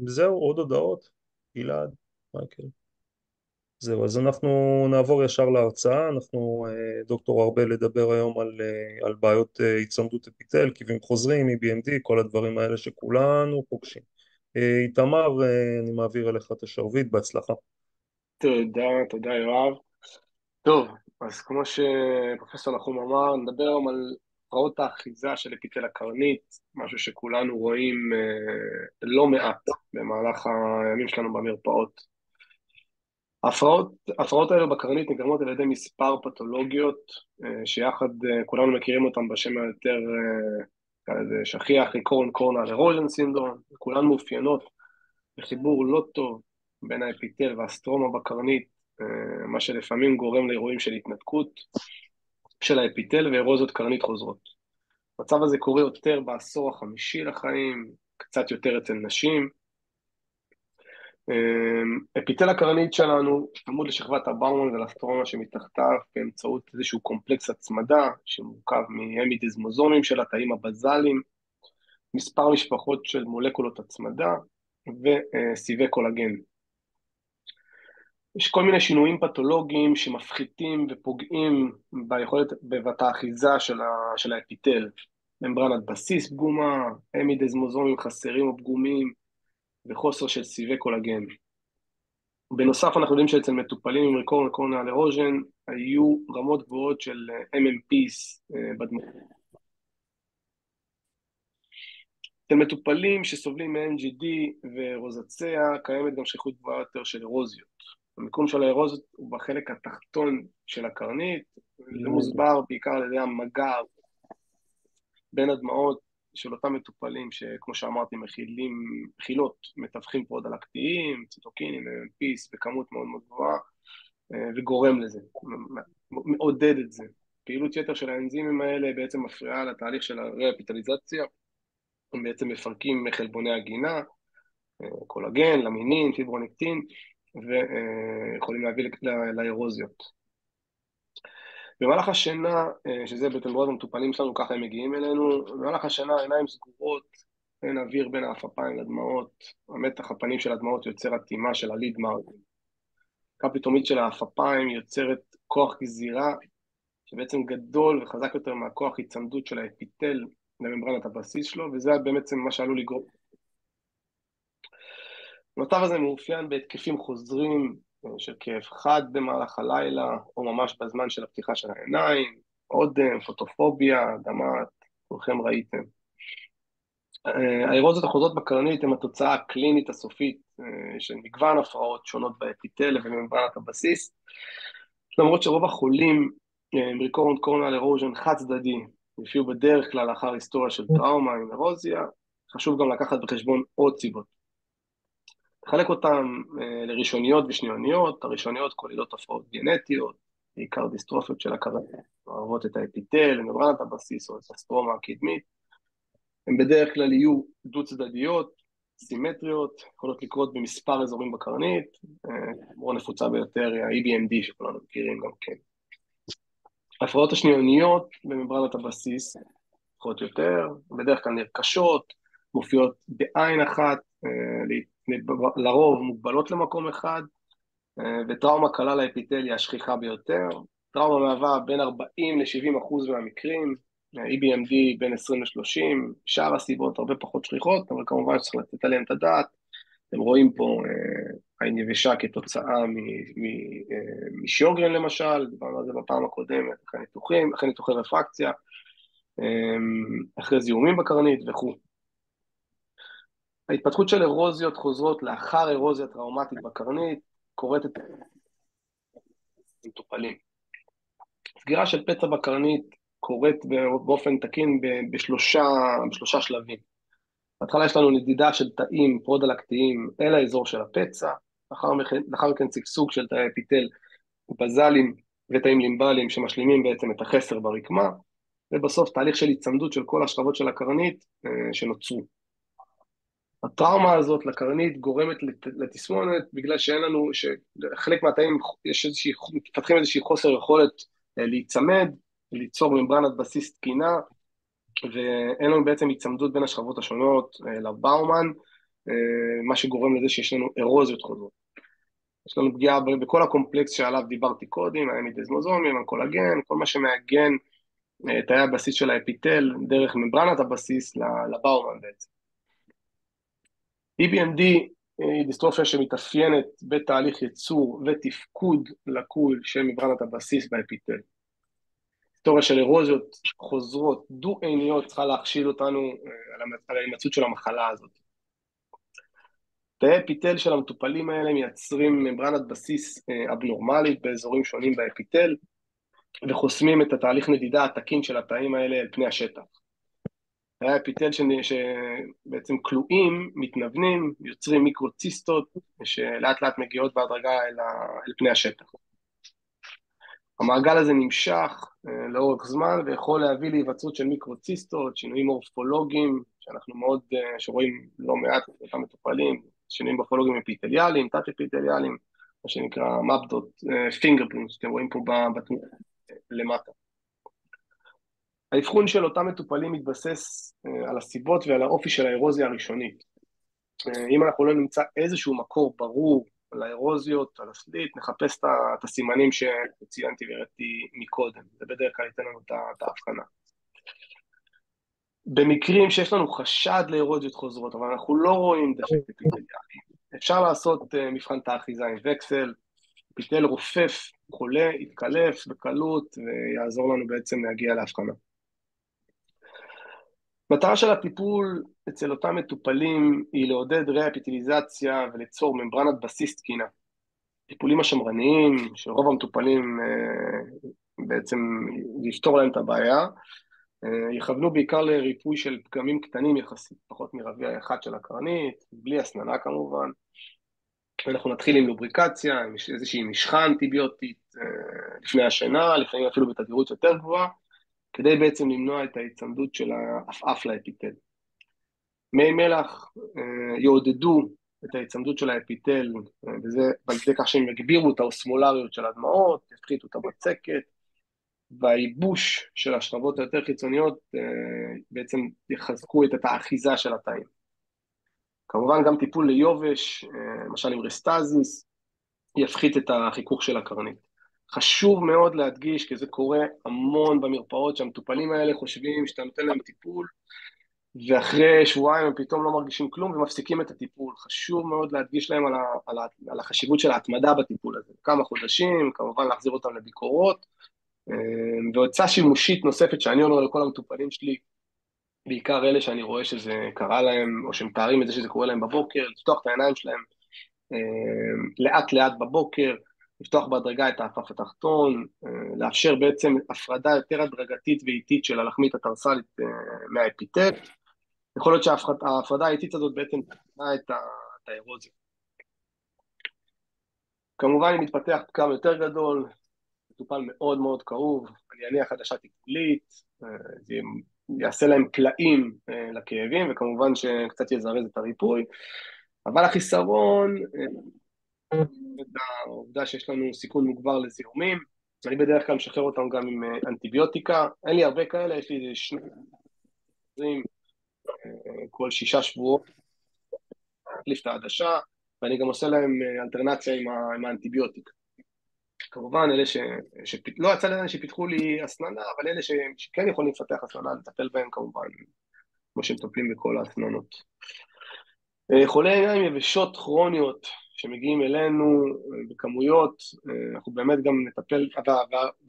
זהו, עוד הודעות? גלעד, מייקל. זהו, אז אנחנו נעבור ישר להרצאה. דוקטור ארבל ידבר היום על בעיות הצמדות אפיטל, כאבים חוזרים, EBMD, כל הדברים האלה שכולנו פוגשים. איתמר, אני מעביר אליך את השרביט, בהצלחה. תודה יואב. טוב, אז כמו שפרופסור נחום אמר, נדבר היום על הפרעות האחיזה של אפיטל הקרנית, משהו שכולנו רואים לא מעט במהלך הימים שלנו במרפאות. ההפרעות האלו בקרנית נגרמות על ידי מספר פתולוגיות, שיחד כולנו מכירים אותם בשם היותר שכיח, recurrent coronary erosion syndrome, כולן מאופיינות בחיבור לא טוב בין האפיטל והסטרומה בקרנית, מה שלפעמים גורם לאירועים של התנתקות של האפיטל ואירוזיות קרנית חוזרות. המצב הזה קורה יותר בעשור החמישי לחיים, קצת יותר אצל נשים. אפיטל הקרנית שלנו עמוד לשכבת הבאומל ולסטרומה שמתחתיו באמצעות איזשהו קומפלקס הצמדה שמורכב מהמידיזמוזומים של התאים הבזליים, מספר משפחות של מולקולות הצמדה וסיבי קולגן. יש כל מיני שינויים פתולוגיים שמפחיתים ופוגעים ביכולת, בבת האחיזה של האפיטל. ממברנת בסיס פגומה, המידזמוזומים חסרים או פגומים, וחוסר של סיבי קולגן. בנוסף, אנחנו יודעים שאצל מטופלים עם recurrent coronary erosion היו רמות גבוהות של MMPs בדמות. אצל מטופלים שסובלים מ-NGD ורוזציה קיימת גם שכיחות גבוהה יותר של אירוזיות. המיקום של האירוזיות הוא בחלק התחתון של הקרנית, זה מוסבר בעיקר על ידי המגע בין הדמעות של אותם מטופלים שכמו שאמרתי מכילות מתווכים פרודלקטיים, ציטוקינים, MMPs בכמות מאוד מאוד גבוהה, וגורם לזה, מעודד את זה. פעילות יתר של האנזימים האלה בעצם מפריעה לתהליך של הרפטליזציה, הם בעצם מפרקים מחלבוני הגינה, קולגן, למינין, פיברונקטין, ויכולים להביא לאירוזיות. במהלך השינה, שזה בעצם רוב המטופלים שלנו, ככה הם מגיעים אלינו, במהלך השינה העיניים סגורות, אין אוויר בין האפפיים לדמעות, המתח הפנים של הדמעות יוצר אטימה של הליד מרקינג. הקה פתאומית של האפפיים יוצרת כוח גזירה, שבעצם גדול וחזק יותר מהכוח הצמדות של האפיטל לממברנת הבסיס שלו, וזה בעצם מה שעלול לגרום. המצב הזה מאופיין בהתקפים חוזרים של כאב חד במהלך הלילה, או ממש בזמן של הפתיחה של העיניים, אודם, פוטופוביה, דמעת, כולכם ראיתם. האירוזיות החוזרות בקרנית הן התוצאה הקלינית הסופית של מגוון הפרעות שונות באפיטל ובממברנת הבסיס, למרות שרוב החולים עם recurrent coronary erosion חד צדדי, יופיעו בדרך כלל לאחר היסטוריה של טראומה עם אירוזיה, חשוב גם לקחת בחשבון עוד סיבות. לחלק אותם לראשוניות ושניוניות, הראשוניות כוללות הפרעות גנטיות, בעיקר דיסטרופיות של הקרנית, מערבות את האפיטל, ממברנת הבסיס או את הסטרומה הקדמית, הן בדרך כלל יהיו דו-צדדיות, סימטריות, יכולות לקרות במספר אזורים בקרנית, מאוד נפוצה ביותר היא ה-EBMD שכולנו מכירים גם כן. ההפרעות השניוניות בממברנת הבסיס, יכולות יותר, בדרך כלל נרכשות, מופיעות בעין אחת, לרוב מוגבלות למקום אחד, וטראומה קלה לאפיטל היא השכיחה ביותר. טראומה מהווה בין 40 ל-70% מהמקרים, EBMD בין 20 ל-30, שאר הסיבות הרבה פחות שכיחות, אבל כמובן שצריך לתת עליהן את הדעת. אתם רואים פה עין יבשה כתוצאה משיוגרן למשל, דיברנו על זה בפעם הקודמת, אחרי ניתוחי רפרקציה, אחרי זיהומים בקרנית וכו'. ההתפתחות של אירוזיות חוזרות לאחר אירוזיה טראומטית בקרנית, קורית את המטופלים. סגירה של פצע בקרנית קורית באופן תקין בשלושה שלבים. בהתחלה יש לנו נדידה של תאים פרודלקטיים אל האזור של הפצע, לאחר מכן שגשוג של תאי אפיטל בזלים ותאים לימבליים שמשלימים בעצם את החסר ברקמה, ובסוף תהליך של הצמדות של כל השכבות של הקרנית שנוצרו. הטראומה הזאת לקרנית גורמת לתסמונת בגלל שאין לנו, שחלק מהתאים מפתחים איזושהי חוסר יכולת להיצמד, ליצור ממברנת בסיס תקינה, ואין לנו בעצם הצמדות בין השכבות השונות לבאומן, מה שגורם לזה שיש לנו אירוזיות חוזרות. יש לנו פגיעה בכל הקומפלקס שעליו דיברתי קודם, ההמידזמוזומים, הקולגן, כל מה שמעגן תאי הבסיס של האפיטל דרך ממברנת הבסיס לבאומן בעצם. EBMD היא דיסטרופיה שמתאפיינת בתהליך ייצור ותפקוד לקוי של ממברנת הבסיס באפיטל. היסטוריה של אירוזיות חוזרות דו-עיניות צריכה להכשיל אותנו על ההימצאות של המחלה הזאת. תאי אפיטל של המטופלים האלה מייצרים ממברנת בסיס אבנורמלית באזורים שונים באפיטל, וחוסמים את התהליך נדידה התקין של התאים האלה על פני השטח. תאי האפיטל שבעצם כלואים, מתנוונים, יוצרים מיקרוציסטות, שלאט לאט מגיעות בהדרגה אל פני השטח. המעגל הזה נמשך לאורך זמן, ויכול להביא להיווצרות של מיקרוציסטות, שינויים מורפולוגיים, שאנחנו מאוד, שרואים לא מעט את אותם מטופלים, שינויים מורפולוגיים אפיטליאליים, תת-אפיטליאליים, מה שנקרא מפדות, פינגרפרינט, שאתם רואים פה למטה. האבחון של אותם מטופלים מתבסס על הסיבות ועל האופי של האירוזיה הראשונית. אם אנחנו לא נמצא איזשהו מקור ברור על האירוזיות, על הסלית, נחפש את הסימנים שציינתי והראיתי מקודם. זה בדרך כלל ייתן לנו את ההבחנה. במקרים שיש לנו חשד לאירוזיות חוזרות, אבל אנחנו לא רואים דפקט אפיטליאלי, אפשר לעשות מבחן האחיזה עם וקסל, אפיטל רופף, חולה, יתקלף בקלות, ויעזור לנו בעצם להגיע להבחנה. מטרה של הטיפול אצל אותם מטופלים היא לעודד ראפיטליזציה וליצור ממברנת בסיס תקינה. טיפולים השמרניים, שרוב המטופלים בעצם יפתור להם את הבעיה, יכוונו בעיקר לריפוי של פגמים קטנים יחסית, פחות מרביע אחד של הקרנית, בלי הסננה כמובן. אנחנו נתחיל עם לובריקציה, עם איזושהי משחה אנטיביוטית לפני השינה, לפעמים אפילו בתדירות יותר גבוהה, כדי בעצם למנוע את ההצמדות של האפאף לאפיטל. מי מלח יעודדו את ההצמדות של האפיטל, וזה כך שהם יגבירו את האוסמולריות של הדמעות, יפחיתו את הבצקת, והייבוש של השכבות היותר חיצוניות בעצם יחזקו את האחיזה של התאים. כמובן גם טיפול ליובש, למשל עם רסטזיס, יפחית את החיכוך של הקרנית. חשוב מאוד להדגיש, כי זה קורה המון במרפאות, שהמטופלים האלה חושבים שאתה נותן להם טיפול, ואחרי שבועיים הם פתאום לא מרגישים כלום ומפסיקים את הטיפול. חשוב מאוד להדגיש להם על החשיבות של ההתמדה בטיפול הזה. כמה חודשים, כמובן להחזיר אותם לביקורות, והוצאה שימושית נוספת שאני אומר לכל המטופלים שלי, בעיקר אלה שאני רואה שזה קרה להם, או שהם מתארים את זה שזה קורה להם בבוקר, לפתוח את העיניים שלהם לאט לאט בבוקר, לפתוח בהדרגה את האפף התחתון, לאפשר בעצם הפרדה יותר הדרגתית ואיטית של הלחמית הטרסלית מהאפיטל. יכול להיות שההפרדה האיטית הזאת בעצם תקנה את האירוזיה. כמובן אם מתפתח פגם יותר גדול, מטופל מאוד מאוד כאוב, אני אניח חדשה טיפולית, זה יעשה להם פלאים לכאבים, וכמובן שקצת יזרז את הריפוי, אבל החיסרון, את העובדה שיש לנו סיכון מוגבר לזיהומים, אני בדרך כלל משחרר אותם גם עם אנטיביוטיקה, אין לי הרבה כאלה, יש לי שני כל 6 שבועות, להחליף את העדשה, ואני גם עושה להם אלטרנציה עם האנטיביוטיקה. כמובן, אלה לא יצא להם שפיתחו לי הסננה, אבל אלה שכן יכולים לפתח הסננה, לטפל בהם כמובן, כמו שמטפלים בכל הסננות. חולי עיניים יבשות כרוניות שמגיעים אלינו בכמויות, אנחנו באמת גם נטפל,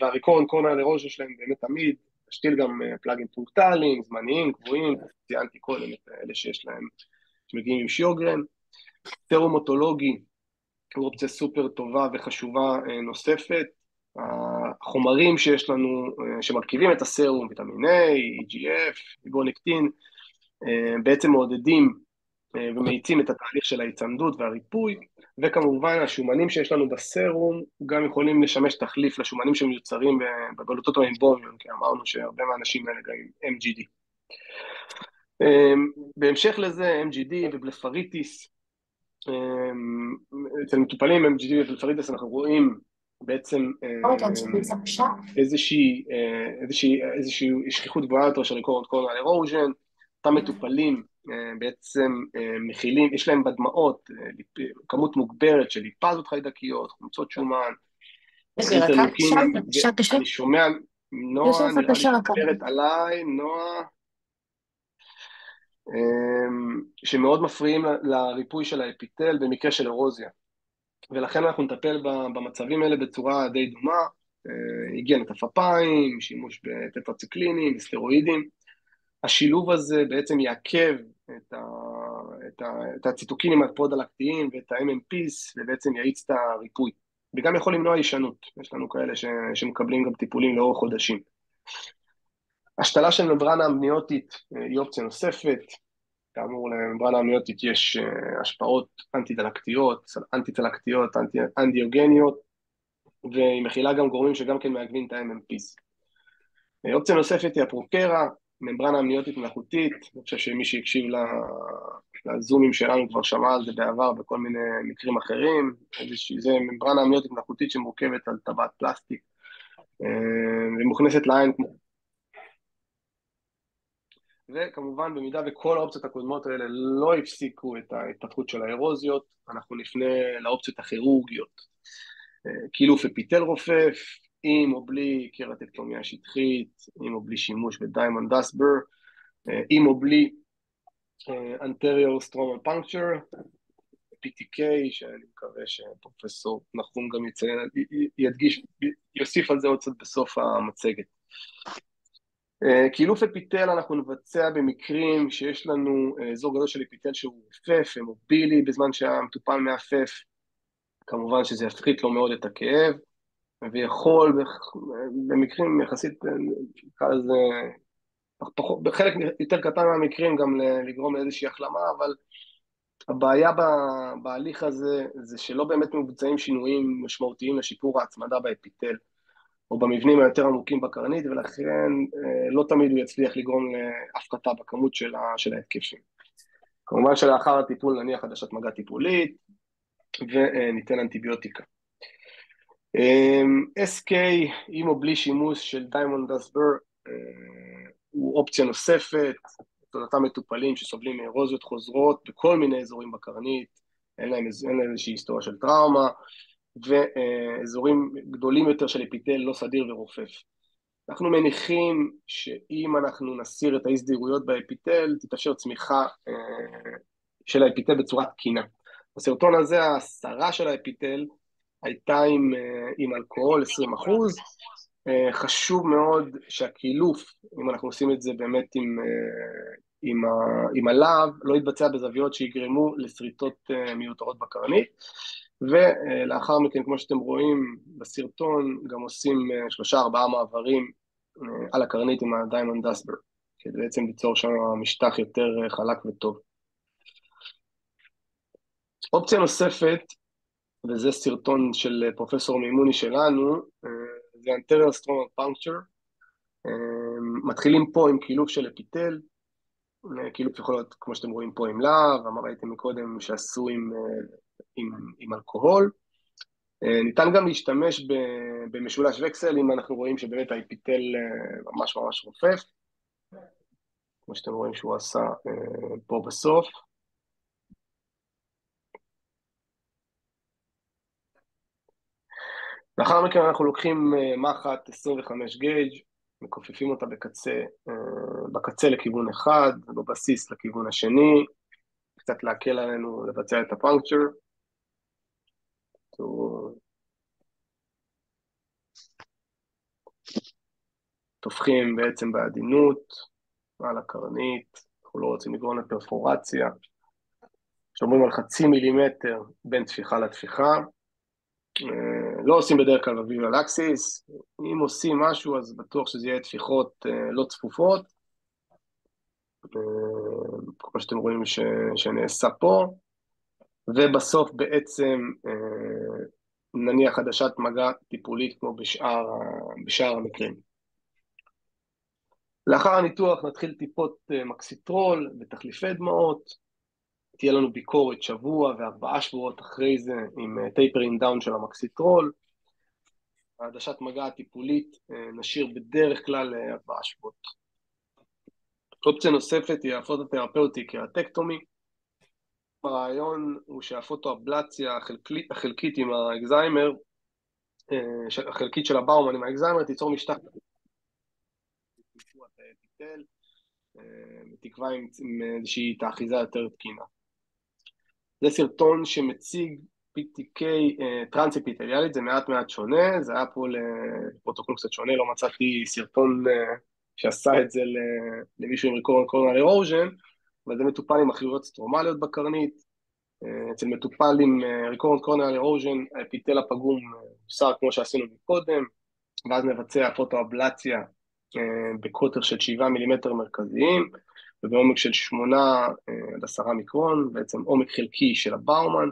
והריקורנט קורנל אירוז'ן שלהם באמת תמיד, נשתיל גם פלאגים פונקטליים, זמניים, קבועים, ציינתי קודם את אלה שיש להם, שמגיעים עם שיוגרן. תרומוטולוגי, אופציה סופר טובה וחשובה נוספת, החומרים שיש לנו, שמרכיבים את הסרום, ויטמין A, EGF, איברונקטין, בעצם מעודדים ומאיצים את התהליך של ההיצמדות והריפוי, וכמובן השומנים שיש לנו בסרום גם יכולים לשמש תחליף לשומנים שמיוצרים בבלוטות האימבומיון, כי אמרנו שהרבה מהאנשים האלה גם עם MGD. בהמשך לזה, MGD ובלפריטיס, אצל מטופלים MGD ובלפריטיס אנחנו רואים בעצם איזושהי שכיחות גבוהה יותר של recurrent coronary erosion. אותם מטופלים בעצם מכילים, יש להם בדמעות כמות מוגברת של ליפזות חיידקיות, חומצות שומן, אינטרלוקינים, ואני שומע, נועה נראה לי שמדברת עליי, נועה, שמאוד מפריעים לריפוי של האפיטל במקרה של אירוזיה. ולכן אנחנו נטפל במצבים האלה בצורה די דומה, היגיינת אפיים, שימוש בטטרציקלינים, בסטרואידים. השילוב הזה בעצם יעכב את הציטוקינים הפרודלקטיים ואת ה-MMPs, ובעצם יאיץ את הריפוי. וגם יכול למנוע הישנות, יש לנו כאלה שמקבלים גם טיפולים לאורך חודשים. השתלה של ממברנה אמניוטית היא אופציה נוספת, כאמור לממברנה אמניוטית יש השפעות אנטי-דלקתיות, אנטיוגניות, והיא מכילה גם גורמים שגם כן מעגבים את ה-MMPs. אופציה נוספת היא הפרוקרה, ממברנה אמניוטית מלאכותית, אני חושב שמי שהקשיב לזומים שלנו כבר שמע על זה בעבר בכל מיני מקרים אחרים, זה ממברנה אמניוטית מלאכותית שמורכבת על טבעת פלסטיק, ומוכנסת לעין כמו... וכמובן במידה וכל האופציות הקודמות האלה לא הפסיקו את ההתפתחות של האירוזיות, אנחנו נפנה לאופציות הכירורגיות, קילוף אפיטל רופף, עם או בלי קרטקטומיה שטחית, עם או בלי שימוש בדיימונד דסבר, עם או בלי anterior stromal puncture, PTK, שאני מקווה שפרופסור נחום גם ידגיש, יוסיף על זה עוד קצת בסוף המצגת. קילוף אפיטל אנחנו נבצע במקרים שיש לנו אזור גדול של אפיטל שהוא רופף ומובילי בזמן שהמטופל מעפף, כמובן שזה יפחית לו מאוד את הכאב, ויכול במקרים יחסית, נקרא לזה, בחלק יותר קטן מהמקרים גם לגרום לאיזושהי החלמה, אבל הבעיה בהליך הזה זה שלא באמת מבוצעים שינויים משמעותיים לשיפור ההצמדה באפיטל, או במבנים היותר עמוקים בקרנית, ולכן לא תמיד הוא יצליח לגרום להפחתה בכמות של ההתקפים. כמובן שלאחר הטיפול נניח עדשת מגע טיפולית, וניתן אנטיביוטיקה. SK, עם או בלי שימוש של דיימונד דסבר, הוא אופציה נוספת, אותם מטופלים שסובלים מאירוזיות חוזרות בכל מיני אזורים בקרנית, אין להם איזושהי היסטוריה של טראומה, ואזורים גדולים יותר של אפיטל לא סדיר ורופף. אנחנו מניחים שאם אנחנו נסיר את ההסדירויות באפיטל, תתאפשר צמיחה של האפיטל בצורה תקינה. בסרטון הזה ההסרה של האפיטל הייתה עם אלכוהול 20%, חשוב מאוד שהקילוף, אם אנחנו עושים את זה באמת עם הלהב, לא יתבצע בזוויות שיגרמו לסריטות מיותרות בקרנית, ולאחר מכן, כמו שאתם רואים בסרטון, גם עושים 3-4 מעברים על הקרנית עם הדיימונד דסבר, כדי בעצם ליצור שם משטח יותר חלק וטוב. אופציה נוספת, וזה סרטון של פרופסור מימוני שלנו, זה anterior stromal puncture, מתחילים פה עם קילוף של אפיטל, קילוף יכול להיות כמו שאתם רואים פה עם להב, ראיתם מקודם שעשו עם אלכוהול, ניתן גם להשתמש במשולש וקסל אם אנחנו רואים שבאמת האפיטל ממש ממש רופף, כמו שאתם רואים שהוא עשה פה בסוף. לאחר מכן אנחנו לוקחים מחט 25 גייג', מכופפים אותה בקצה לכיוון אחד, ובבסיס לכיוון השני, קצת להקל עלינו לבצע את הפונקצ'ר. תופחים בעצם בעדינות על הקרנית, אנחנו לא רוצים לגרום לפרפורציה, שומרים על 0.5 מילימטר בין תפיחה לתפיחה, לא עושים בדרך כלל בוויזואל אקסיס, אם עושים משהו אז בטוח שזה יהיה תפיחות לא צפופות, כמו שאתם רואים שנעשה פה, ובסוף בעצם נניח עדשת מגע טיפולית כמו בשאר המקרים. לאחר הניתוח נתחיל טיפות מקסיטרול ותחליפי דמעות, תהיה לנו ביקורת שבוע ו4 שבועות אחרי זה עם טייפרינג דאון של המקסיטרול, העדשת מגע הטיפולית נשאיר בדרך כלל 4 שבועות. אופציה נוספת היא הפוטותרפוטי קרטקטומי. הרעיון הוא שהפוטואבלציה החלקית עם האקזיימר, החלקית של הבאומן עם האקזיימר, תיצור משטח פיטל, בתקווה עם איזושהי תאחיזה יותר תקינה. זה סרטון שמציג PTK טרנס-אפיתליאלית, זה מעט שונה, זה היה פה לפרוטוקול קצת שונה, לא מצאתי סרטון שעשה את זה למישהו עם recurrent coronary erosion, אבל זה מטופל עם מחלירויות סטרומליות בקרנית. אצל מטופל עם recurrent coronary erosion, האפיתל הפגום מוסר כמו שעשינו מקודם, ואז נבצע פוטואבלציה בקוטר של 7 מילימטר מרכזיים, ובעומק של 8 עד 10 מיקרון, בעצם עומק חלקי של הבאומן.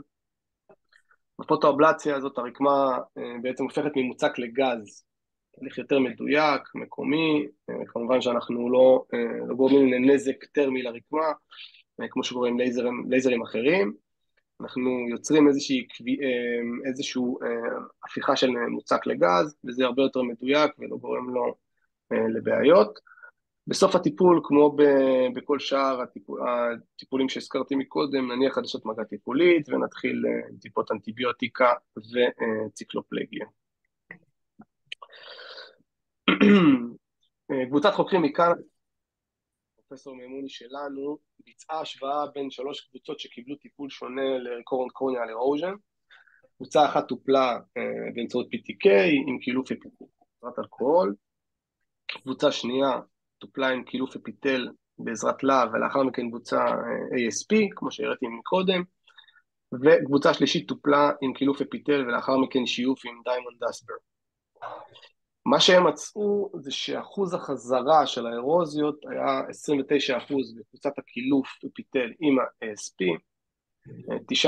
בפוטואבלציה הזאת הרקמה בעצם הופכת ממוצק לגז, תהליך יותר מדויק, מקומי, כמובן שאנחנו לא גורמים לנזק טרמי לרקמה, כמו שקוראים לייזרים אחרים, אנחנו יוצרים איזושהי הפיכה של מוצק לגז, וזה הרבה יותר מדויק ולא גורם לו לבעיות. בסוף הטיפול, כמו בכל שאר הטיפולים שהזכרתי מקודם, נניח עדשת מגע טיפולית ונתחיל עם טיפות אנטיביוטיקה וציקלופלגיה. קבוצת חוקרים מכאן, פרופסור מימוני שלנו, ביצעה השוואה בין 3 קבוצות שקיבלו טיפול שונה ל-recurrent corneal erosion. קבוצה אחת טופלה באמצעות PTK עם קילוף בעזרת אלכוהול, קבוצה שנייה טופלה עם קילוף אפיטל בעזרת להב, ולאחר מכן בוצע ASP, כמו שהראיתי מקודם, וקבוצה שלישית טופלה עם קילוף אפיטל, ולאחר מכן שיוף עם דיימונד דסבר. מה שהם מצאו זה שאחוז החזרה של האירוזיות היה 29% בקבוצת הקילוף אפיטל עם ה-ASP, 9%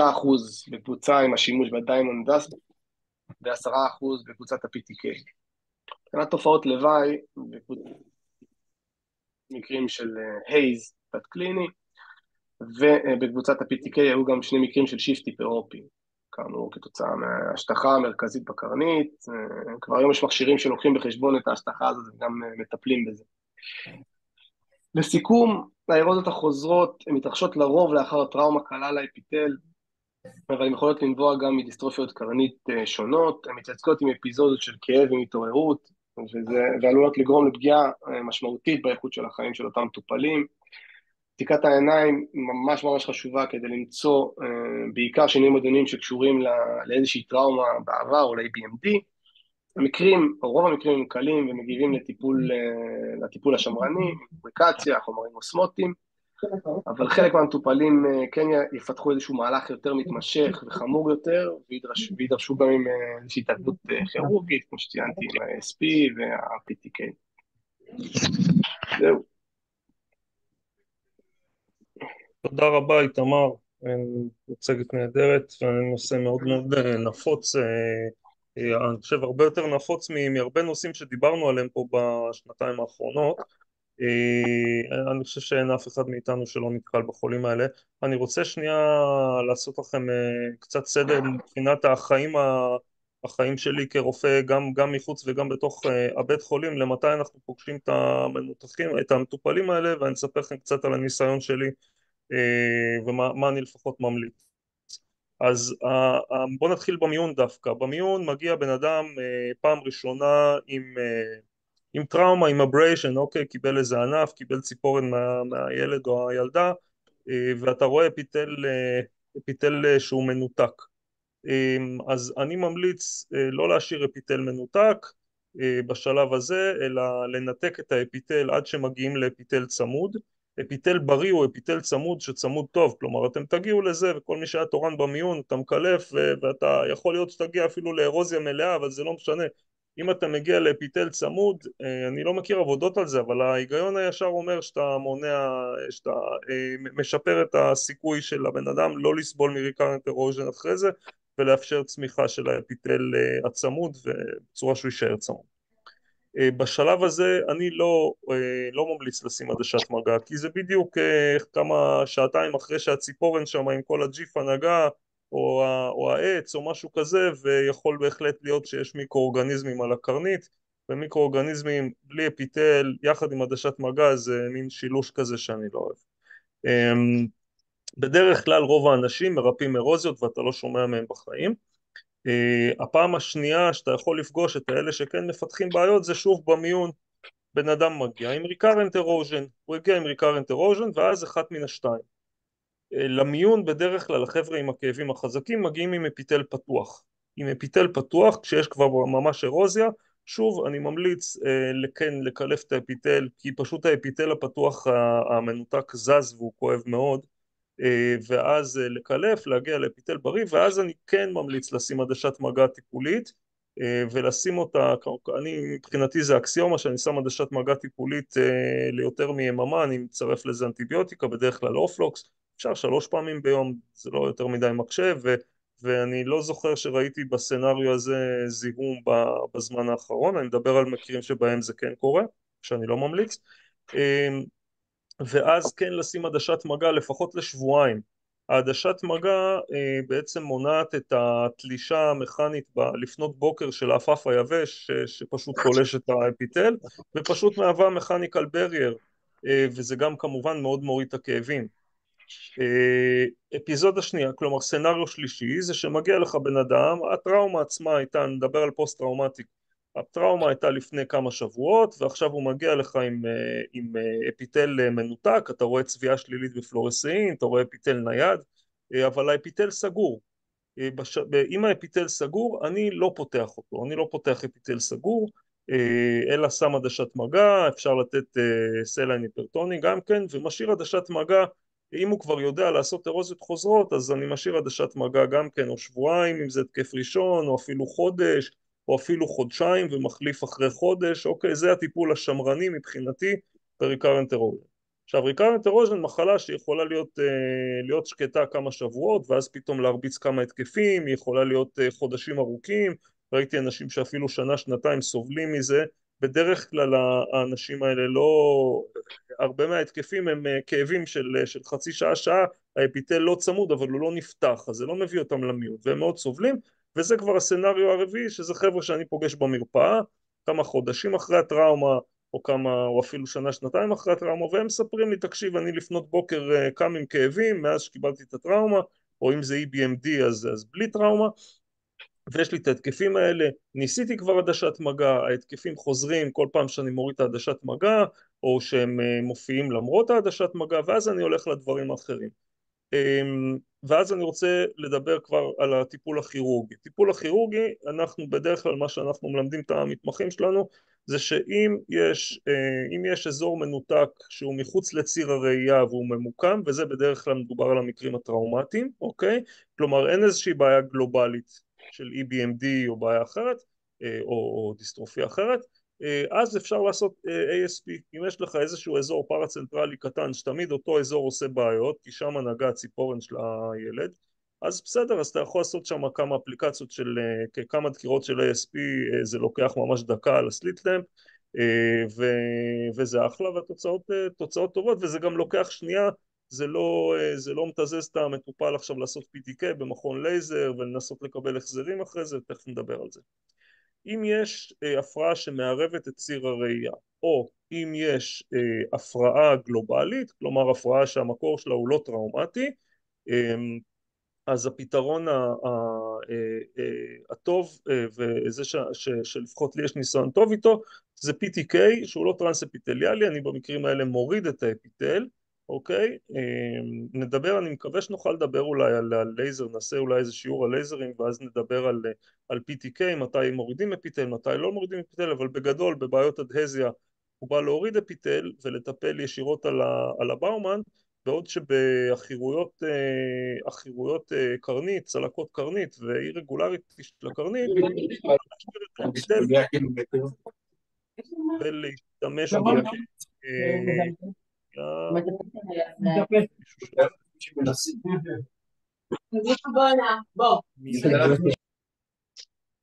בקבוצה עם השימוש בדיימונד דסבר, ו10% בקבוצת ה-PTK. מבחינת תופעות לוואי, מקרים של הייז תת קליני, ובקבוצת ה-PTK היו גם 2 מקרים של שיפט היפרופי, כאמור כתוצאה מההשטחה המרכזית בקרנית. כבר היום יש מכשירים שלוקחים בחשבון את ההשטחה הזאת וגם מטפלים בזה. לסיכום, האירוזיות החוזרות הן מתרחשות לרוב לאחר טראומה קלה לאפיטל, אבל הן יכולות לנבוע גם מדיסטרופיות קרנית שונות, הן מתייצגות עם אפיזודות של כאב ומתעוררות, ועלולות לגרום לפגיעה משמעותית באיכות של החיים של אותם מטופלים. בדיקת העיניים ממש חשובה כדי למצוא בעיקר שינויים עדונים שקשורים לאיזושהי טראומה בעבר או ל-ABMD. רוב המקרים הם קלים ומגיבים לטיפול השמרני, אפליקציה, חומרים אוסמוטיים, אבל חלק מהמטופלים כן יפתחו איזשהו מהלך יותר מתמשך וחמור יותר, וידרשו גם עם איזושהי התערבות כירורגית, כמו שציינתי, עם ה-ASP וה-PTK. זהו. תודה רבה איתמר, מצגת נהדרת, ונושא מאוד נפוץ, אני חושב הרבה יותר נפוץ מהרבה נושאים שדיברנו עליהם פה בשנתיים האחרונות. אני חושב שאין אף אחד מאיתנו שלא נתקל בחולים האלה. אני רוצה שנייה לעשות לכם קצת סדר מבחינת החיים שלי כרופא, גם מחוץ וגם בתוך הבית חולים, למתי אנחנו פוגשים את המטופלים האלה, ואני אספר לכם קצת על הניסיון שלי ומה אני לפחות ממליץ. אז בוא נתחיל במיון דווקא. במיון מגיע בן אדם פעם ראשונה עם טראומה, עם אבריישן, אוקיי, קיבל איזה ענף, קיבל ציפורן מהילד או הילדה, ואתה רואה אפיטל שהוא מנותק. אז אני ממליץ לא להשאיר אפיטל מנותק בשלב הזה, אלא לנתק את האפיטל עד שמגיעים לאפיטל צמוד. אפיטל בריא הוא אפיטל צמוד שצמוד טוב, כלומר אתם תגיעו לזה, וכל מי שהיה תורן במיון אתה מקלף, ואתה יכול להיות שתגיע אפילו לאירוזיה מלאה, אבל זה לא משנה. אם אתה מגיע לאפיטל צמוד, אני לא מכיר עבודות על זה, אבל ההיגיון הישר אומר שאתה משפר את הסיכוי של הבן אדם לא לסבול מריקרנט אירוז'ן אחרי זה, ולאפשר צמיחה של האפיטל הצמוד ובצורה שהוא יישאר צמוד. בשלב הזה אני לא ממליץ לשים עדשת מגע, כי זה בדיוק כמה שעתיים אחרי שהציפורן שם עם כל הג'יפה נגע, או העץ או משהו כזה, ויכול בהחלט להיות שיש מיקרואורגניזמים על הקרנית, ומיקרואורגניזמים בלי אפיטל יחד עם עדשת מגע זה מין שילוש כזה שאני לא אוהב. בדרך כלל רוב האנשים מרפאים אירוזיות ואתה לא שומע מהם בחיים. הפעם השנייה שאתה יכול לפגוש את האלה שכן מפתחים בעיות זה שוב במיון. בן אדם מגיע עם recurrent erosion, הוא הגיע עם recurrent erosion ואז אחת מן השתיים. למיון בדרך כלל החבר'ה עם הכאבים החזקים מגיעים עם אפיטל פתוח. עם אפיטל פתוח כשיש כבר ממש אירוזיה, שוב אני ממליץ כן לקלף את האפיטל, כי פשוט האפיטל הפתוח המנותק זז והוא כואב מאוד, ואז לקלף, להגיע לאפיטל בריא, ואז אני כן ממליץ לשים עדשת מגע טיפולית ולשים אותה. אני מבחינתי זה אקסיומה שאני שם עדשת מגע טיפולית ליותר מיממה, אני מצרף לזה אנטיביוטיקה, בדרך כלל אופלוקס, אפשר 3 פעמים ביום, זה לא יותר מדי מקשה, ואני לא זוכר שראיתי בסצנריו הזה זיהום בזמן האחרון. אני מדבר על מקרים שבהם זה כן קורה, שאני לא ממליץ. ואז כן לשים עדשת מגע לפחות לשבועיים. העדשת מגע בעצם מונעת את התלישה המכנית לפנות בוקר של האפף היבש שפשוט תולש את האפיטל, ופשוט מהווה מכניקל ברייר, וזה גם כמובן מאוד מוריד את הכאבים. אפיזודה שנייה, כלומר סצנריו שלישי, זה שמגיע לך בן אדם, הטראומה עצמה הייתה, נדבר על פוסט טראומטי, הטראומה הייתה לפני כמה שבועות ועכשיו הוא מגיע לך עם אפיטל מנותק, אתה רואה צביעה שלילית בפלורסאין, אתה רואה אפיטל נייד, אבל האפיטל סגור. אם האפיטל סגור אני לא פותח אותו, אני לא פותח אפיטל סגור, אלא שם עדשת מגע, אפשר לתת סלין היפרטוני גם כן, ומשאיר עדשת מגע. אם הוא כבר יודע לעשות אירוזיות חוזרות אז אני משאיר עדשת מגע גם כן, או שבועיים אם זה התקף ראשון, או אפילו חודש, או אפילו חודשיים ומחליף אחרי חודש. אוקיי, זה הטיפול השמרני מבחינתי ב-recurrent erosion. עכשיו recurrent erosion מחלה שיכולה להיות שקטה כמה שבועות ואז פתאום להרביץ כמה התקפים, היא יכולה להיות חודשים ארוכים, ראיתי אנשים שאפילו שנה שנתיים סובלים מזה. בדרך כלל האנשים האלה לא, הרבה מההתקפים הם כאבים של חצי שעה שעה, האפיטל לא צמוד אבל הוא לא נפתח, אז זה לא מביא אותם למיון והם מאוד סובלים. וזה כבר הסצנריו הרביעי, שזה חבר'ה שאני פוגש במרפאה כמה חודשים אחרי הטראומה או אפילו שנה שנתיים אחרי הטראומה, והם מספרים לי תקשיב אני לפנות בוקר קם עם כאבים מאז שקיבלתי את הטראומה, או אם זה EBMD אז בלי טראומה, ויש לי את ההתקפים האלה, ניסיתי כבר עדשת מגע, ההתקפים חוזרים כל פעם שאני מוריד את העדשת מגע או שהם מופיעים למרות העדשת מגע, ואז אני הולך לדברים האחרים. ואז אני רוצה לדבר כבר על הטיפול הכירורגי. טיפול הכירורגי, אנחנו בדרך כלל מה שאנחנו מלמדים את המתמחים שלנו זה שאם יש אזור מנותק שהוא מחוץ לציר הראייה והוא ממוקם, וזה בדרך כלל מדובר על המקרים הטראומטיים, אוקיי? כלומר אין איזושהי בעיה גלובלית של EBMD או בעיה אחרת או דיסטרופיה אחרת, אז אפשר לעשות ASP. אם יש לך איזשהו אזור פרצנטרלי קטן שתמיד אותו אזור עושה בעיות כי שם נגע הציפורן של הילד, אז בסדר, אז אתה יכול לעשות שם כמה אפליקציות של כמה דקירות של ASP, זה לוקח ממש דקה על הסליט-למפ, וזה אחלה והתוצאות תוצאות טובות, וזה גם לוקח שנייה, זה לא מתזז את המטופל עכשיו לעשות PTK במכון לייזר ולנסות לקבל החזרים אחרי זה, תכף נדבר על זה. אם יש הפרעה שמערבת את ציר הראייה, או אם יש הפרעה גלובלית, כלומר הפרעה שהמקור שלה הוא לא טראומטי, אז הפתרון הטוב, וזה שלפחות לי יש ניסיון טוב איתו, זה PTK שהוא לא טרנס-אפיטליאלי. אני במקרים האלה מוריד את האפיטל, אוקיי? נדבר, אני מקווה שנוכל לדבר אולי על לייזר, נעשה אולי איזה שיעור על לייזרים ואז נדבר על PTK, מתי מורידים אפיטל, מתי לא מורידים אפיטל, אבל בגדול בבעיות אדהזיה הוא בא להוריד אפיטל ולטפל ישירות על הבאומן, בעוד שבאחירויות קרנית, צלקות קרנית ואי רגולרית של הקרנית, להשאיר את האפיטל ולהשתמש בו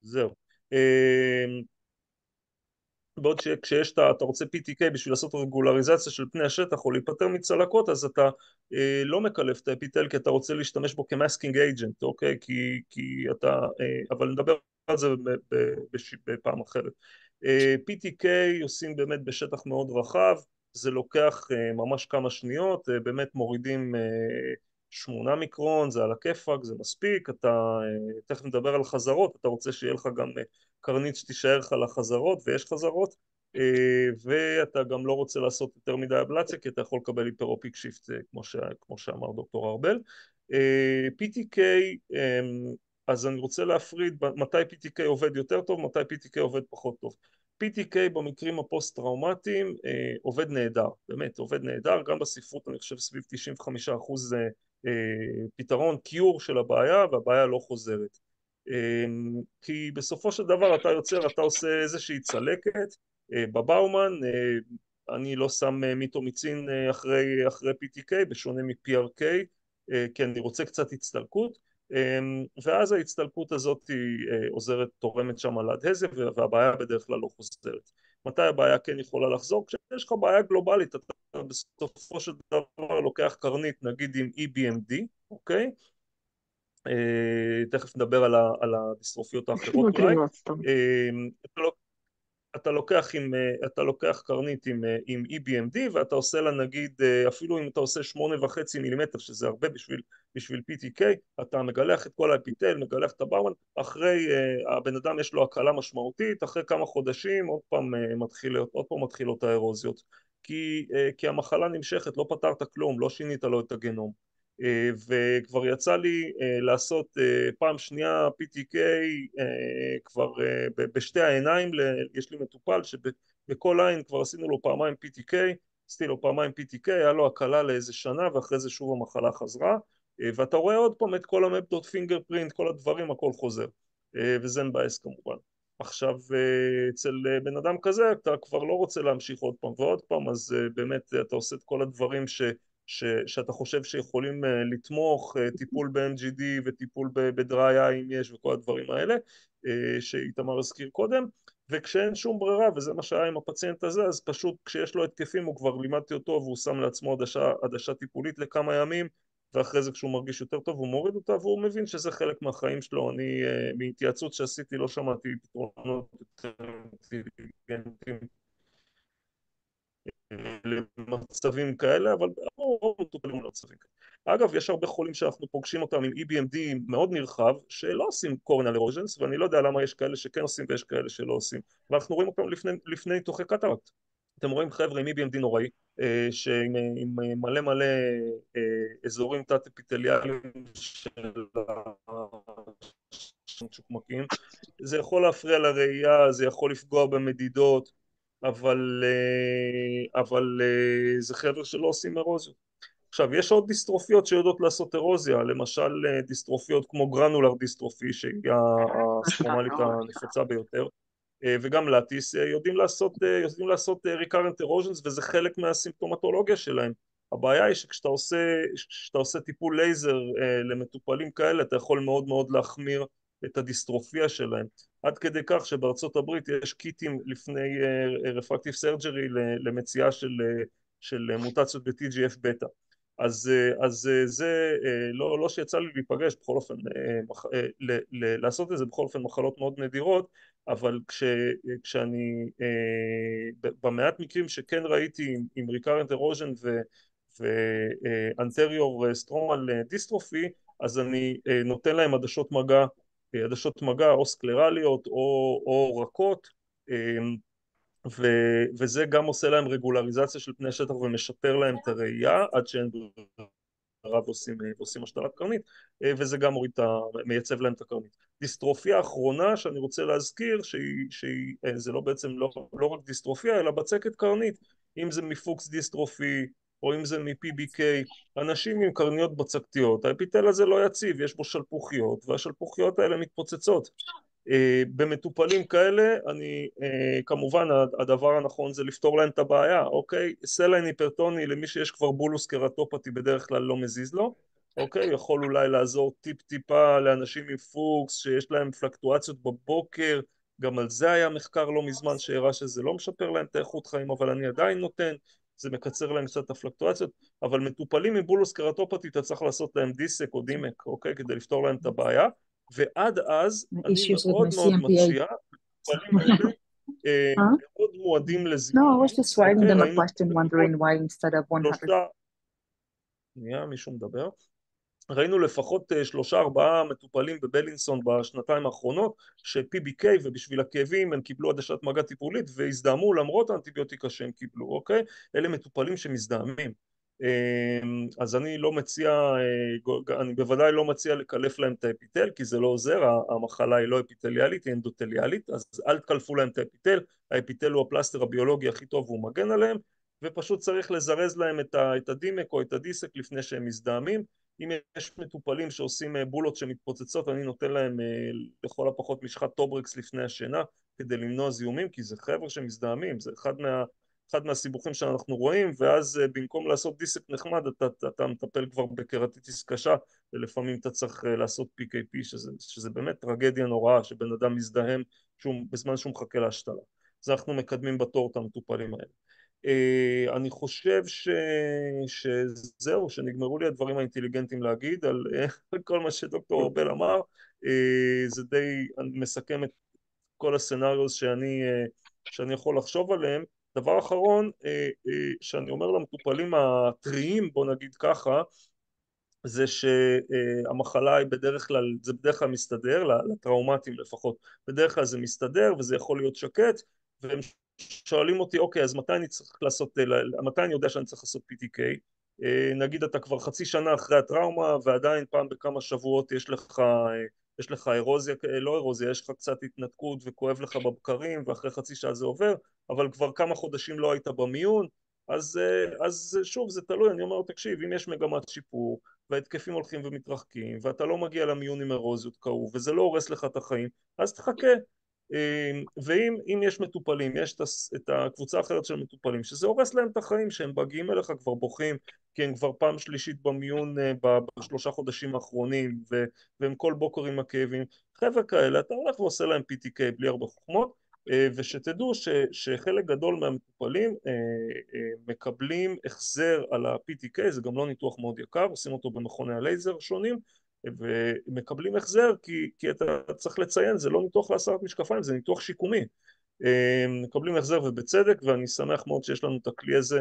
זהו. בעוד שכשיש אתה רוצה PTK בשביל לעשות רגולריזציה של פני השטח או להיפטר מצלקות, אז אתה לא מקלף את האפיטל כי אתה רוצה להשתמש בו כמאסקינג אייג'נט, אוקיי? כי אתה, אבל נדבר על זה בפעם אחרת. PTK עושים באמת בשטח מאוד רחב, זה לוקח ממש כמה שניות, באמת מורידים 8 מיקרון, זה על הכיפאק, זה מספיק, אתה תכף נדבר על חזרות, אתה רוצה שיהיה לך גם קרנית שתישאר לך לחזרות, ויש חזרות, ואתה גם לא רוצה לעשות יותר מדי אבלציה, כי אתה יכול לקבל היפרופיק שיפט, כמו שאמר דוקטור ארבל. PTK, אז אני רוצה להפריד מתי PTK עובד יותר טוב, מתי PTK עובד פחות טוב. PTK במקרים הפוסט-טראומטיים עובד נהדר, באמת עובד נהדר, גם בספרות אני חושב סביב 95% פתרון, קיור של הבעיה, והבעיה לא חוזרת. כי בסופו של דבר אתה יוצר, אתה עושה איזושהי צלקת בבאומן, אני לא שם מיטומיצין אחרי PTK בשונה מ-PRK, כי אני רוצה קצת הצטלקות, ואז ההצטלקות הזאת עוזרת, תורמת שם על האדהזיה, והבעיה בדרך כלל לא חוזרת. מתי הבעיה כן יכולה לחזור? כשיש לך בעיה גלובלית, אתה בסופו של דבר לוקח קרנית נגיד עם EBMD, אוקיי? תכף נדבר על הדיסטרופיות האחרות מאוד אולי. ללמוד סתם. אתה לוקח קרנית עם EBMD ואתה עושה לה נגיד, אפילו אם אתה עושה 8.5 מילימטר, שזה הרבה בשביל PTK, אתה מגלח את כל האפיטל, מגלח את הבאומן, אחרי, הבן אדם יש לו הקלה משמעותית, אחרי כמה חודשים עוד פעם מתחילות האירוזיות, כי המחלה נמשכת, לא פתרת כלום, לא שינית לו את הגנום. וכבר יצא לי לעשות פעם שנייה PTK כבר בשתי העיניים, יש לי מטופל שבכל עין כבר עשינו לו פעמיים PTK, עשיתי לו פעמיים PTK, היה לו הקלה לאיזה שנה ואחרי זה שוב המחלה חזרה, ואתה רואה עוד פעם את כל המפדות פינגר פרינט, כל הדברים, הכל חוזר, וזה מבאס כמובן. עכשיו אצל בן אדם כזה אתה כבר לא רוצה להמשיך עוד פעם ועוד פעם, אז באמת אתה עושה את כל הדברים שאתה חושב שיכולים לתמוך, טיפול ב-MGD וטיפול בדריי איי אם יש וכל הדברים האלה שאיתמר הזכיר קודם, וכשאין שום ברירה, וזה מה שהיה עם הפציינט הזה, אז פשוט כשיש לו התקפים הוא כבר לימדתי אותו והוא שם לעצמו עדשה טיפולית לכמה ימים, ואחרי זה כשהוא מרגיש יותר טוב הוא מוריד אותה והוא מבין שזה חלק מהחיים שלו. אני מהתייעצות שעשיתי לא שמעתי פתרונות יותר אינטליגנטיים למצבים כאלה, אבל רוב מטופלים למצבים כאלה. אגב, יש הרבה חולים שאנחנו פוגשים אותם עם EBMD מאוד נרחב, שלא עושים קורנל אירוז'נס, ואני לא יודע למה יש כאלה שכן עושים ויש כאלה שלא עושים, ואנחנו רואים אותם לפני ניתוחי קטרקט. אתם רואים חבר'ה עם EBMD נוראי, עם מלא מלא אזורים תת-אפיטליאליים של צ'וקמקים, זה יכול להפריע לראייה, זה יכול לפגוע במדידות, אבל זה חבר'ה שלא עושים אירוזיות. עכשיו, יש עוד דיסטרופיות שיודעות לעשות אירוזיה, למשל דיסטרופיות כמו גרנולר דיסטרופי, שהיא הסטרומלית הנפוצה ביותר, וגם לטיס, יודעים לעשות recurrent erosions, וזה חלק מהסימפטומטולוגיה שלהם. הבעיה היא שכשאתה עושה טיפול לייזר למטופלים כאלה, אתה יכול מאוד מאוד להחמיר את הדיסטרופיה שלהם, עד כדי כך שבארצות הברית יש קיטים לפני רפרקטיב סרג'רי למציאה של מוטציות ב-TGF בטא. אז זה לא שיצא לי להיפגש, בכל אופן לעשות את זה, בכל אופן מחלות מאוד נדירות, אבל כשאני במעט מקרים שכן ראיתי עם recurrent erosion ואנטריור סטרוmal דיסטרופי, אז אני נותן להם עדשות מגע או סקלרליות או רכות, וזה גם עושה להם רגולריזציה של פני השטח ומשפר להם את הראייה עד שאין ברירה ועושים השתלת קרנית, וזה גם מייצב להם את הקרנית. דיסטרופיה האחרונה שאני רוצה להזכיר, זה לא בעצם לא רק דיסטרופיה אלא בצקת קרנית, אם זה מפוקס דיסטרופי או אם זה מ-PBK, אנשים עם קרניות בצקתיות, האפיטל הזה לא יציב, יש בו שלפוחיות והשלפוחיות האלה מתפוצצות. במטופלים כאלה אני כמובן הדבר הנכון זה לפתור להם את הבעיה, אוקיי? סלין היפרטוני למי שיש כבר בולוס קרטופתי בדרך כלל לא מזיז לו, אוקיי? יכול אולי לעזור טיפ טיפה לאנשים עם פוקס שיש להם פלקטואציות בבוקר גם על זה היה מחקר לא מזמן שהראה שזה לא משפר להם את האיכות חיים, אבל אני עדיין נותן, זה מקצר להם קצת הפלקטואציות, אבל מטופלים עם בולוס קרטופתי אתה צריך לעשות להם דיסק או דימק, אוקיי, כדי לפתור להם את הבעיה, ועד אז אני issues with my מאוד מאוד CMPA. מציע, המטופלים האלה Huh? מאוד מועדים No, I was לזיהומים, just writing אוקיי, them a ראינו question, לפחות wondering why instead of 100. שלושה, נהיה מישהו מדבר? ראינו לפחות שלושה ארבעה מטופלים בבלינסון בשנתיים האחרונות ש-PBK ובשביל הכאבים הם קיבלו עדשת מגע טיפולית והזדהמו למרות האנטיביוטיקה שהם קיבלו, אוקיי? אלה מטופלים שמזדהמים. אז אני לא מציע, אני בוודאי לא מציע לקלף להם את האפיטל כי זה לא עוזר, המחלה היא לא אפיטליאלית, היא אנדותליאלית, אז אל תקלפו להם את האפיטל, האפיטל הוא הפלסטר הביולוגי הכי טוב והוא מגן עליהם, ופשוט צריך לזרז להם את הדימק או את הדיסק לפני שהם מזדהמים. אם יש מטופלים שעושים בולות שמתפוצצות, אני נותן להם לכל הפחות משחת טוברקס לפני השינה כדי למנוע זיהומים, כי זה חבר'ה שמזדהמים, זה אחד מהסיבוכים שאנחנו רואים, ואז במקום לעשות דיסק נחמד אתה מטפל כבר בקרטיטיס קשה, ולפעמים אתה צריך לעשות PKP, שזה באמת טרגדיה נוראה שבן אדם מזדהם בזמן שהוא מחכה להשתלה. אז אנחנו מקדמים בתור את המטופלים האלה. אני חושב שזהו, שנגמרו לי הדברים האינטליגנטיים להגיד על כל מה שדוקטור ארבל אמר. זה די מסכם את כל הסצנריוס שאני יכול לחשוב עליהם. דבר אחרון שאני אומר למטופלים הטריים, בוא נגיד ככה, זה שהמחלה היא בדרך כלל, זה בדרך כלל מסתדר, לטראומטיים לפחות, בדרך כלל זה מסתדר וזה יכול להיות שקט, והם שואלים אותי, אוקיי, אז מתי אני צריך לעשות, מתי אני יודע שאני צריך לעשות PTK? נגיד אתה כבר חצי שנה אחרי הטראומה, ועדיין פעם בכמה שבועות יש לך אירוזיה, לא אירוזיה, יש לך קצת התנתקות וכואב לך בבקרים, ואחרי חצי שעה זה עובר, אבל כבר כמה חודשים לא היית במיון, אז שוב זה תלוי, אני אומר תקשיב, אם יש מגמת שיפור וההתקפים הולכים ומתרחקים ואתה לא מגיע למיון עם אירוזיות כאוב וזה לא הורס לך את החיים, אז תחכה. ואם יש מטופלים, יש את הקבוצה האחרת של מטופלים שזה הורס להם את החיים, שהם מגיעים אליך כבר בוכים כי הם כבר פעם שלישית במיון בשלושה חודשים האחרונים והם כל בוקר עם הכאבים, חבר'ה כאלה אתה הולך ועושה להם PTK בלי הרבה חוכמות, ושתדעו שחלק גדול מהמטופלים מקבלים החזר על ה-PTK, זה גם לא ניתוח מאוד יקר, עושים אותו במכוני הלייזר שונים, ומקבלים החזר כי אתה צריך לציין, זה לא ניתוח להסרת משקפיים, זה ניתוח שיקומי. מקבלים החזר ובצדק, ואני שמח מאוד שיש לנו את הכלי הזה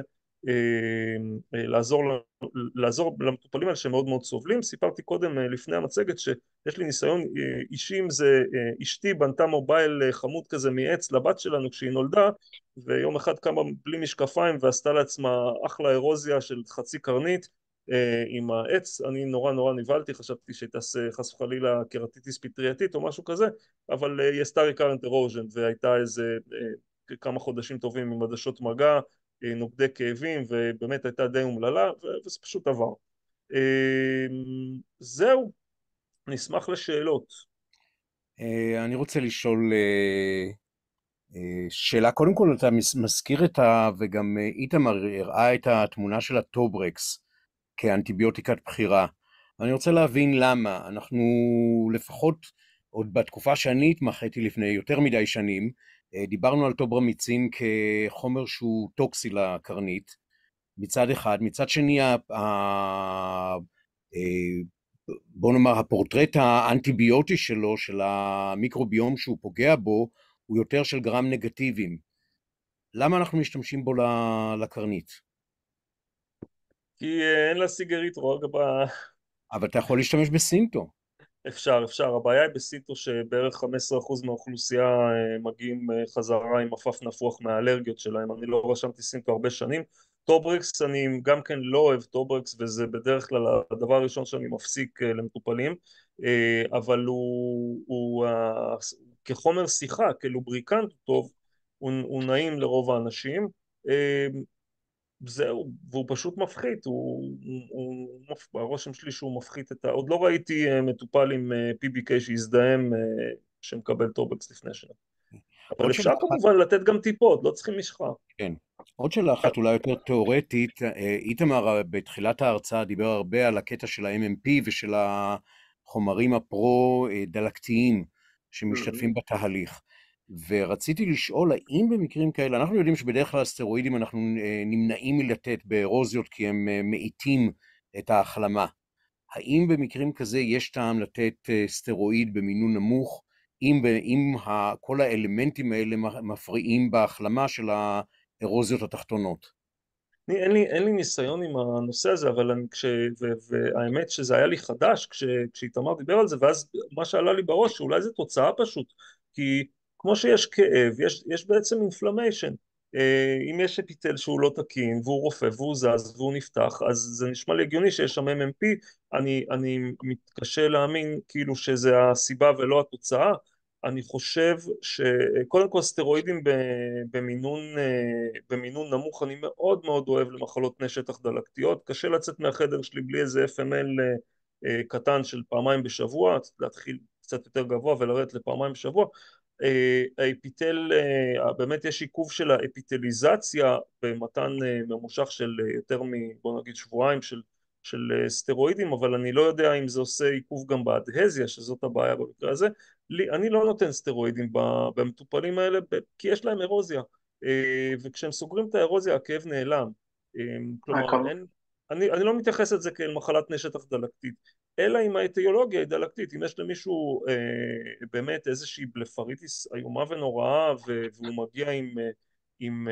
לעזור למטופלים האלה שהם מאוד מאוד סובלים. סיפרתי קודם לפני המצגת שיש לי ניסיון אישי עם זה, אשתי בנתה מובייל חמוד כזה מעץ לבת שלנו כשהיא נולדה, ויום אחד קמה בלי משקפיים ועשתה לעצמה אחלה אירוזיה של חצי קרנית עם העץ. אני נורא נבהלתי, חשבתי שתעשה חס וחלילה קרטיטיס פטרייתית או משהו כזה, אבל היא עשתה recurrent erosion והייתה איזה כמה חודשים טובים עם עדשות מגע, נוגדי כאבים, ובאמת הייתה די אומללה, וזה פשוט עבר. זהו, נשמח לשאלות. אני רוצה לשאול שאלה. קודם כל אתה מזכיר וגם איתמר הראה את התמונה של הטוברקס כאנטיביוטיקת בחירה. אני רוצה להבין למה. אנחנו לפחות עוד בתקופה שאני התמחיתי לפני יותר מדי שנים, דיברנו על טוברמיצין כחומר שהוא טוקסי לקרנית מצד אחד, מצד שני בוא נאמר הפורטרט האנטיביוטי שלו, של המיקרוביום שהוא פוגע בו, הוא יותר של גרם נגטיביים. למה אנחנו משתמשים בו לקרנית? כי אין לה סיגרית רואה אבל אתה יכול להשתמש בסינטו. אפשר, הבעיה היא בסיטו שבערך 15% מהאוכלוסייה מגיעים חזרה עם עפף נפוח מהאלרגיות שלהם. אני לא רשמתי סינטו הרבה שנים. טוברקס, אני גם כן לא אוהב טוברקס, וזה בדרך כלל הדבר הראשון שאני מפסיק למטופלים, אבל הוא כחומר שיחה, כלובריקנט טוב, הוא נעים לרוב האנשים. זהו, והוא פשוט מפחית, הרושם שלי שהוא מפחית עוד לא ראיתי מטופל עם PBK שהזדהם שמקבל טוברקס לפני שנה. אבל אפשר כמובן לתת גם טיפות, לא צריכים משחה. כן. עוד שאלה אחת אולי יותר תיאורטית, איתמר בתחילת ההרצאה דיבר הרבה על הקטע של ה-MMP ושל החומרים הפרו-דלקתיים שמשתתפים בתהליך. ורציתי לשאול האם במקרים כאלה, אנחנו יודעים שבדרך כלל סטרואידים אנחנו נמנעים מלתת באירוזיות כי הם מאיטים את ההחלמה. האם במקרים כזה יש טעם לתת סטרואיד במינון נמוך, אם כל האלמנטים האלה מפריעים בהחלמה של האירוזיות התחתונות? אין לי ניסיון עם הנושא הזה, אבל והאמת שזה היה לי חדש כשאיתמר דיבר על זה, ואז מה שעלה לי בראש שאולי זה תוצאה פשוט, כי כמו שיש כאב, יש בעצם אינפלמיישן. אם יש אפיטל שהוא לא תקין והוא רופא והוא זז והוא נפתח, אז זה נשמע לי הגיוני שיש שם MMP. אני מתקשה להאמין כאילו שזה הסיבה ולא התוצאה. אני חושב שקודם כל סטרואידים במינון נמוך אני מאוד מאוד אוהב למחלות תנאי שטח דלקתיות. קשה לצאת מהחדר שלי בלי איזה FML קטן של פעמיים בשבוע, להתחיל קצת יותר גבוה ולרדת לפעמיים בשבוע. האפיטל, באמת יש עיכוב של האפיטליזציה במתן ממושך של יותר בוא נגיד שבועיים של סטרואידים, אבל אני לא יודע אם זה עושה עיכוב גם באדהזיה, שזאת הבעיה במקרה הזה. אני לא נותן סטרואידים במטופלים האלה כי יש להם אירוזיה, וכשהם סוגרים את האירוזיה הכאב נעלם. כלומר אני לא מתייחס את זה כאל מחלת תנאי שטח דלקתית, אלא אם האטיולוגיה היא דלקתית. אם יש למישהו באמת איזושהי בלפריטיס איומה ונוראה והוא מגיע עם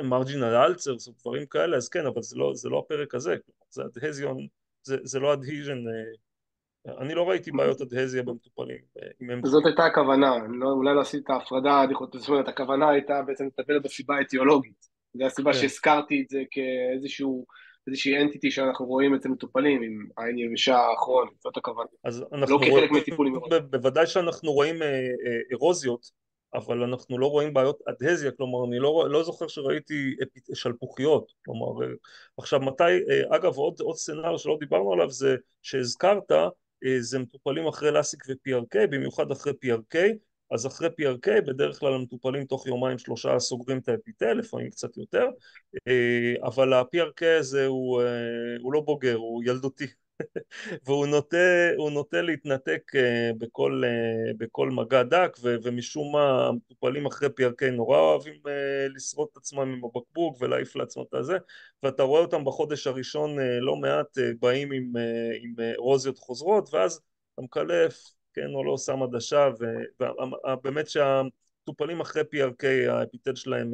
מרג'ינל אלצרס או דברים כאלה, אז כן, אבל זה לא הפרק הזה. זה אדהזיון, זה לא אדהיז'ן. אני לא ראיתי בעיות אדהזיה במטופלים עם MG. זאת הייתה הכוונה, אולי לא עשית ההפרדה, זאת אומרת, הכוונה הייתה בעצם לטפל בסיבה האטיולוגית. זו הסיבה שהזכרתי את זה כאיזושהי אנטיטי שאנחנו רואים אצל מטופלים עם עין יבשה האחרון, זאת הכוונה. לא כחלק מטיפולים מראש. בוודאי שאנחנו רואים אירוזיות, אבל אנחנו לא רואים בעיות אדהזיה. כלומר אני לא זוכר שראיתי שלפוחיות. כלומר עכשיו אגב עוד סצנריו שלא דיברנו עליו זה שהזכרת, זה מטופלים אחרי לסיק ו-PRK, במיוחד אחרי PRK. אז אחרי PRK בדרך כלל המטופלים תוך יומיים שלושה סוגרים את האפיטל, לפעמים קצת יותר, אבל ה-PRK הזה הוא לא בוגר, הוא ילדותי. והוא נוטה להתנתק בכל מגע דק, ומשום מה המטופלים אחרי PRK נורא אוהבים לשרוד את עצמם עם הבקבוק ולהעיף לעצמם את הזה, ואתה רואה אותם בחודש הראשון לא מעט באים עם אירוזיות חוזרות, ואז אתה מקלף, כן או לא, שם עדשה, ובאמת שהמטופלים אחרי PRK האפיטל שלהם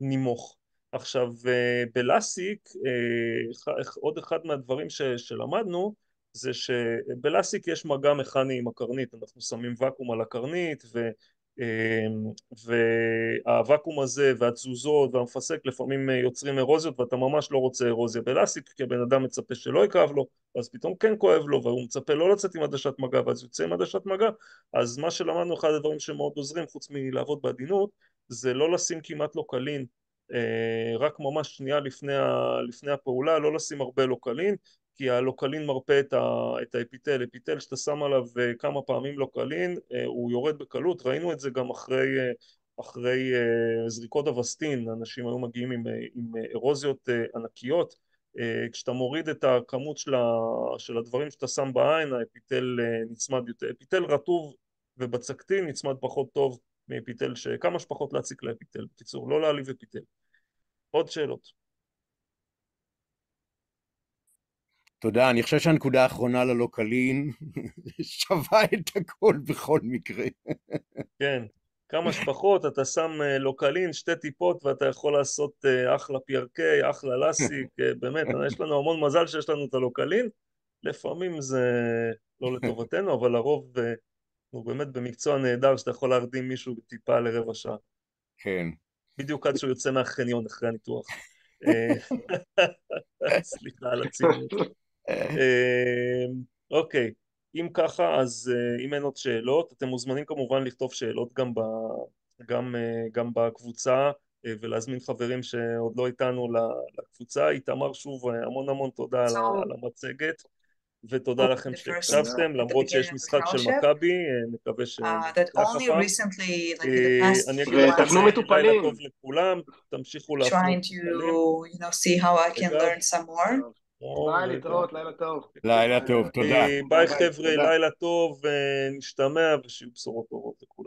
נמוך. עכשיו בלסיק עוד אחד מהדברים שלמדנו זה שבלסיק יש מגע מכני עם הקרנית. אנחנו שמים וקום על הקרנית, והוואקום הזה והתזוזות והמפסק לפעמים יוצרים אירוזיות, ואתה ממש לא רוצה אירוזיה בלסיק כי הבן אדם מצפה שלא יכאב לו, אז פתאום כן כואב לו והוא מצפה לא לצאת עם עדשת מגע, ואז יוצא עם עדשת מגע. אז מה שלמדנו, אחד הדברים שמאוד עוזרים חוץ מלעבוד בעדינות, זה לא לשים כמעט לוקלין, רק ממש שנייה לפני הפעולה, לא לשים הרבה לוקלין, כי הלוקלין מרפא את האפיטל. אפיטל שאתה שם עליו כמה פעמים לוקלין הוא יורד בקלות. ראינו את זה גם אחרי זריקות אבסטין, אנשים היו מגיעים עם אירוזיות ענקיות. כשאתה מוריד את הכמות של הדברים שאתה שם בעין, האפיטל נצמד יותר. אפיטל רטוב ובצקתין נצמד פחות טוב מאפיטל שכמה שפחות להציק לאפיטל. בקיצור, לא להעליב אפיטל. עוד שאלות? תודה, אני חושב שהנקודה האחרונה ללוקלין שווה את הכל בכל מקרה. כן, כמה שפחות, אתה שם לוקלין, 2 טיפות ואתה יכול לעשות אחלה PRK, אחלה לסיק, באמת, יש לנו המון מזל שיש לנו את הלוקלין. לפעמים זה לא לטובתנו, אבל לרוב הוא באמת במקצוע נהדר שאתה יכול להרדים מישהו טיפה לרבע שעה. כן. בדיוק עד שהוא יוצא מהחניון אחרי הניתוח. סליחה על הציניות. אוקיי, אם ככה, אז אם אין עוד שאלות, אתם מוזמנים כמובן לכתוב שאלות גם בקבוצה, ולהזמין חברים שעוד לא איתנו לקבוצה. איתמר, שוב המון תודה על המצגת, ותודה לכם שהקשבתם, למרות שיש משחק של מכבי, נקווה שנצטרך הפעם. אני אגיד לכם לילה טוב לכולם, תמשיכו להפנות ביי, להתראות, לילה טוב. לילה טוב, תודה. ביי חבר'ה, לילה טוב, נשתמע ושיהיו בשורות טובות לכולם.